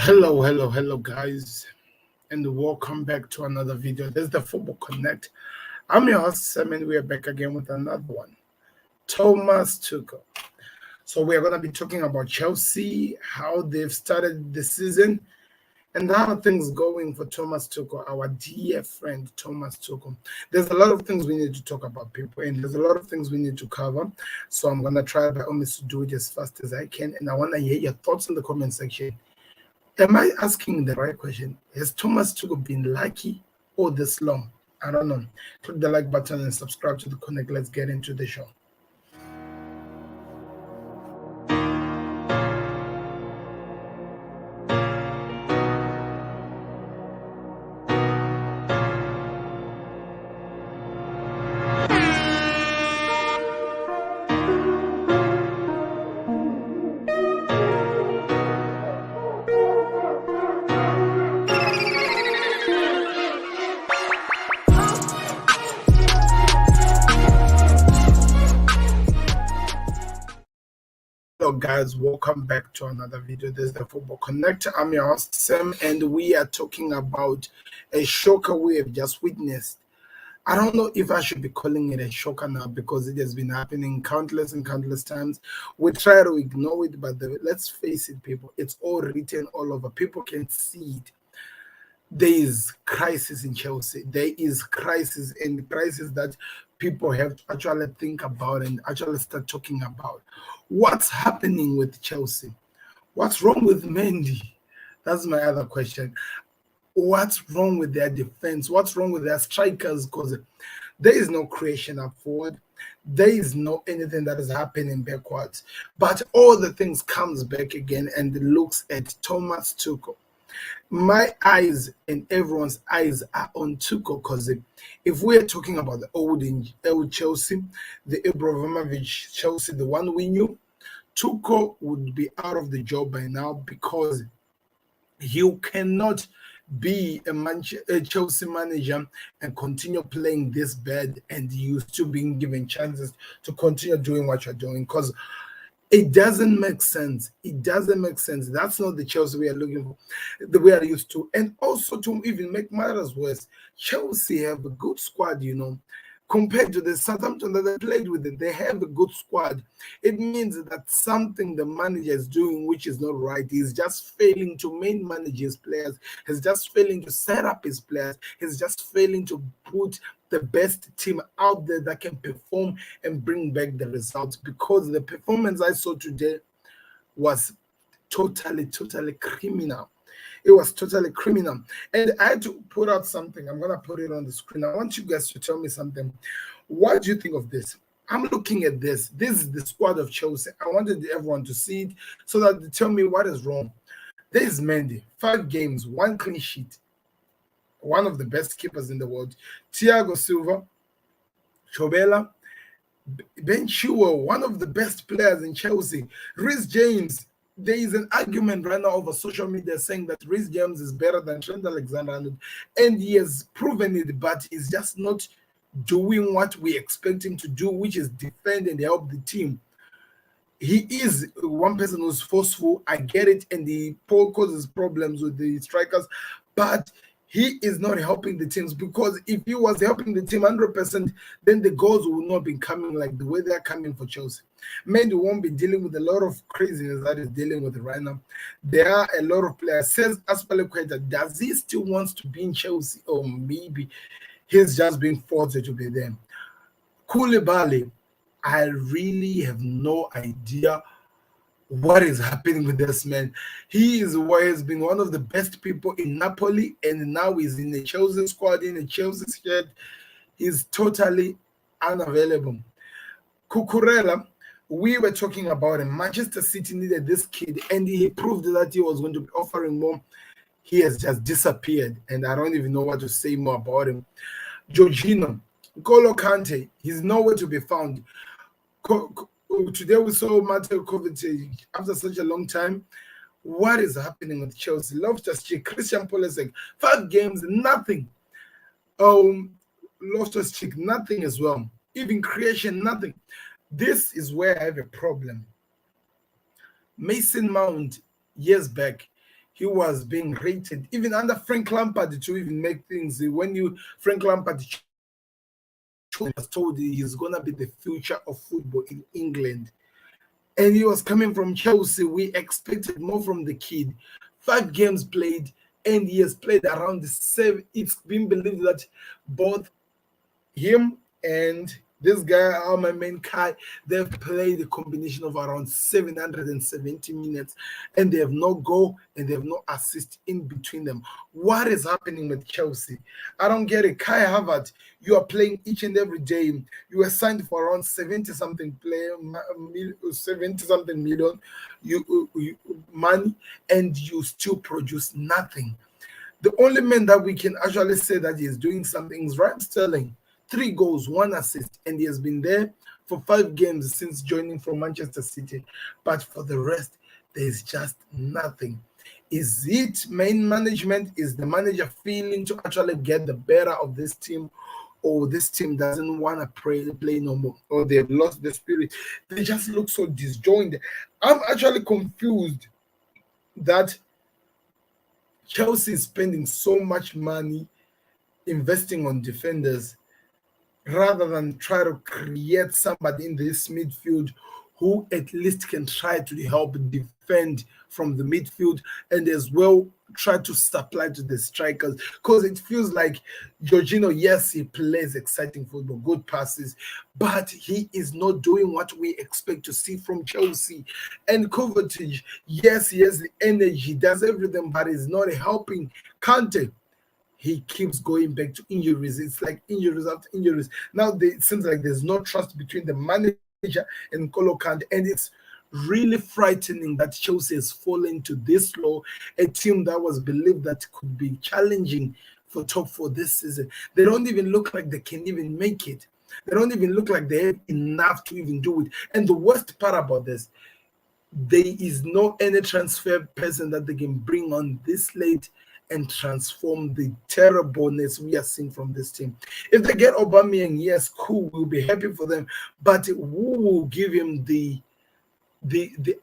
Hello, guys, and welcome back to another video. This is the Football Connect. I'm your host, Sam, and we are back again with another one. Thomas Tuchel. So we are going to be talking about Chelsea, how they've started the season, and how things going for Thomas Tuchel, our dear friend Thomas Tuchel. There's a lot of things we need to talk about, people, and there's a lot of things we need to cover. So I'm going to try by all means to do it as fast as I can, and I want to hear your thoughts in the comment section. Am I asking the right question? Has Thomas Tuchel been lucky all this long? I don't know. Click the like button and subscribe to the Connect. Let's get into the show. Hello guys, welcome back to another video. This is the Football Connect. I'm your host Sam, and we are talking about a shocker we have just witnessed. I don't know if I should be calling it a shocker now because it has been happening countless and countless times. We try to ignore it, but let's face it, people, it's all written all over. People can see it. There is crisis in Chelsea. There is crisis, and crisis that people have to actually think about and actually start talking about. What's happening with Chelsea? What's wrong with Mendy? That's my other question. What's wrong with their defense? What's wrong with their strikers? Because there is no creation up forward. There is no anything that is happening backwards. But all the things comes back again and looks at Thomas Tuchel. My eyes and everyone's eyes are on Tuchel because if we're talking about the old Chelsea, the Ibrahimovic Chelsea, the one we knew, Tuchel would be out of the job by now because you cannot be a Chelsea manager and continue playing this bad and you still being given chances to continue doing what you're doing because it doesn't make sense. It doesn't make sense. That's not the Chelsea we are looking for, that we are used to. And also to even make matters worse, Chelsea have a good squad, compared to the Southampton that they played with. They have a good squad. It means that something the manager is doing which is not right. He's just failing to main manage his players. He's just failing to set up his players. He's just failing to put the best team out there that can perform and bring back the results, because the performance I saw today was totally criminal. It was totally criminal. And I had to put out something. I'm going to put it on the screen. I want you guys to tell me something. What do you think of this? I'm looking at this. This is the squad of Chelsea. I wanted everyone to see it so that they tell me what is wrong. There is Mendy, 5 games, 1 clean sheet. One of the best keepers in the world. Thiago Silva, Chobela, Ben Chilwell, one of the best players in Chelsea. Reece James. There is an argument right now over social media saying that Reece James is better than Trent Alexander-Arnold, and he has proven it, but he's just not doing what we expect him to do, which is defend and help the team. He is one person who's forceful. I get it, and he causes problems with the strikers, but he is not helping the teams, because if he was helping the team 100%, then the goals will not be coming like the way they're coming for Chelsea. Mendy won't be dealing with a lot of craziness that he's dealing with right now. There are a lot of players. Says Aspilicueta, does he still wants to be in Chelsea, or maybe he's just being forced to be there? Koulibaly, I really have no idea what is happening with this man. He has been one of the best people in Napoli, and now he's in the Chelsea squad, in the Chelsea shirt. He's totally unavailable. Cucurella, we were talking about him. Manchester City needed this kid, and he proved that he was going to be offering more. He has just disappeared, and I don't even know what to say more about him. Jorginho, N'Golo Kante, he's nowhere to be found. Today we saw Mateo Kovacic after such a long time. What is happening with Chelsea? Loftus-Cheek, Christian Pulisic, 5 games, nothing. Loftus-Cheek, nothing as well. Even creation, nothing. This is where I have a problem. Mason Mount, years back, he was being rated, even under Frank Lampard, to even make things. When Frank Lampard was told he's gonna be the future of football in England, and he was coming from Chelsea, we expected more from the kid. 5 games played, and he has played around the 7. It's been believed that both him and this guy, my main guy, they've played a combination of around 770 minutes, and they have no goal and they have no assist in between them. What is happening with Chelsea? I don't get it. Kai Havertz, you are playing each and every day. You were signed for around 70 something 70 something million money, and you still produce nothing. The only man that we can actually say that he is doing something is Raheem Sterling. 3 goals, 1 assist, and he has been there for 5 games since joining from Manchester City. But for the rest, there's just nothing. Is it main management? Is the manager feeling to actually get the better of this team? Or this team doesn't want to play no more, or they've lost the spirit? They just look so disjointed. I'm actually confused that Chelsea is spending so much money investing on defenders rather than try to create somebody in this midfield who at least can try to help defend from the midfield and as well try to supply to the strikers. Because it feels like Jorginho, yes, he plays exciting football, good passes, but he is not doing what we expect to see from Chelsea. And Kovacic, yes, he has the energy, does everything, but he's not helping. Kante, he keeps going back to injuries. It's like injuries after injuries. Now it seems like there's no trust between the manager and N'Golo Kante, and it's really frightening that Chelsea has fallen to this low, a team that was believed that could be challenging for top 4 this season. They don't even look like they can even make it. They don't even look like they have enough to even do it. And the worst part about this, there is no any transfer person that they can bring on this late and transform the terribleness we are seeing from this team. If they get Aubameyang, yes, cool, we'll be happy for them. But who will give him the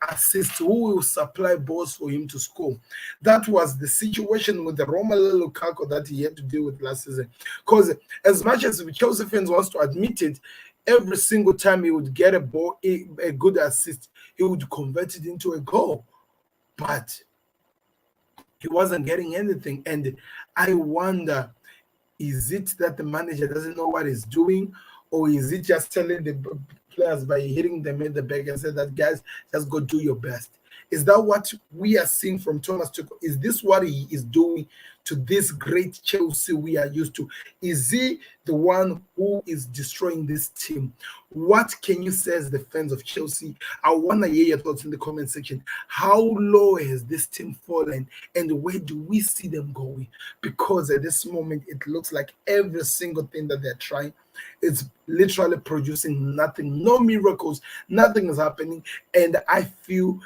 assist? Who will supply balls for him to score? That was the situation with the Romelu Lukaku that he had to deal with last season. Because as much as Chelsea fans wants to admit it, every single time he would get a ball, a good assist, he would convert it into a goal. But he wasn't getting anything. And I wonder, is it that the manager doesn't know what he's doing, or is it just telling the players by hitting them in the back and say that, guys, just go do your best? Is that what we are seeing from Thomas Tuchel? Is this what he is doing to this great Chelsea we are used to? Is he the one who is destroying this team? What can you say as the fans of Chelsea? I want to hear your thoughts in the comment section. How low has this team fallen, and where do we see them going? Because at this moment, it looks like every single thing that they're trying is literally producing nothing, no miracles, nothing is happening. And I feel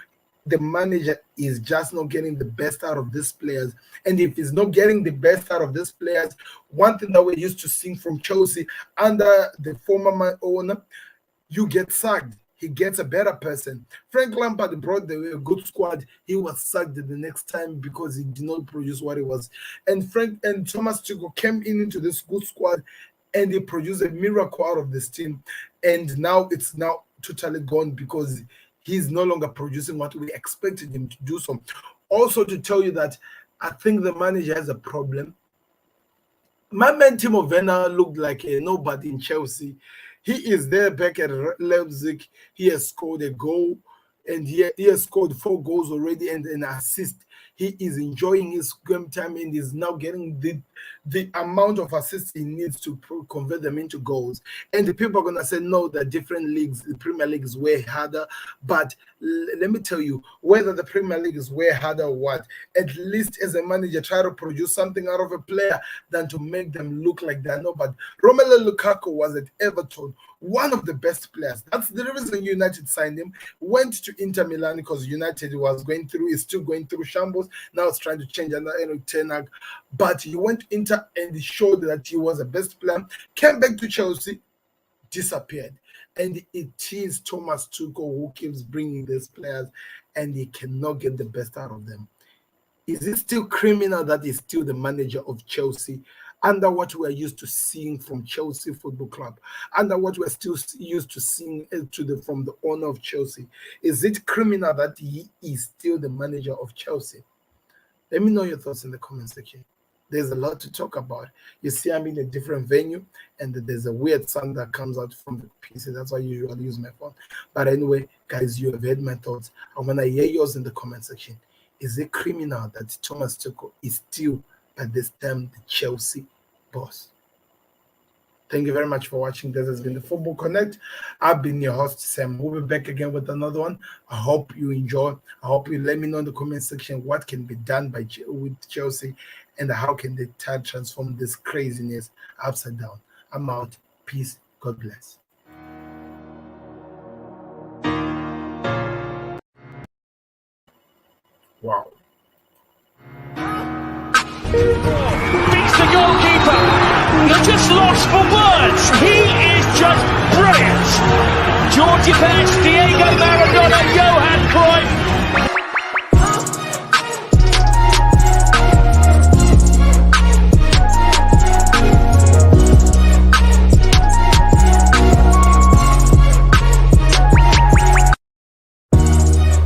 the manager is just not getting the best out of these players. And if he's not getting the best out of these players, one thing that we're used to seeing from Chelsea under the former owner, you get sacked. He gets a better person. Frank Lampard brought a good squad. He was sacked the next time because he did not produce what he was. And Thomas Tuchel came into this good squad, and he produced a miracle out of this team. And now it's now totally gone because he's no longer producing what we expected him to do. So, also to tell you that I think the manager has a problem. My man Timo Werner looked like a nobody in Chelsea. He is there back at Leipzig. He has scored a goal, and he has scored 4 goals already and an assist. He is enjoying his game time and is now getting the amount of assists he needs to convert them into goals. And the people are going to say, no, the different leagues, the Premier League is way harder. But let me tell you, whether the Premier League is way harder or what, at least as a manager, try to produce something out of a player than to make them look like they're not. But Romelu Lukaku was at Everton, one of the best players. That's the reason United signed him. Went to Inter Milan because United is still going through shambles. Now it's trying to change under Erik ten Hag. But he went to Inter and he showed that he was the best player. Came back to Chelsea, disappeared. And it is Thomas Tuchel who keeps bringing these players, and he cannot get the best out of them. Is it still criminal that he's still the manager of Chelsea under what we're used to seeing from Chelsea Football Club, under what we're still used to seeing from the owner of Chelsea? Is it criminal that he is still the manager of Chelsea? Let me know your thoughts in the comment section. There's a lot to talk about. You see, I'm in a different venue, and there's a weird sound that comes out from the PC. That's why I usually use my phone. But anyway, guys, you have heard my thoughts. I want to hear yours in the comment section. Is it criminal that Thomas Tuchel is still, at this time, the Chelsea boss? Thank you very much for watching. This has been the Football Connect. I've been your host, Sam. We'll be back again with another one. I hope you enjoy. I hope you let me know in the comment section what can be done with Chelsea and how can they transform this craziness upside down. I'm out. Peace. God bless. Wow. Beats the goalkeeper. They're just lost for words. He is just brilliant. Georgie Best,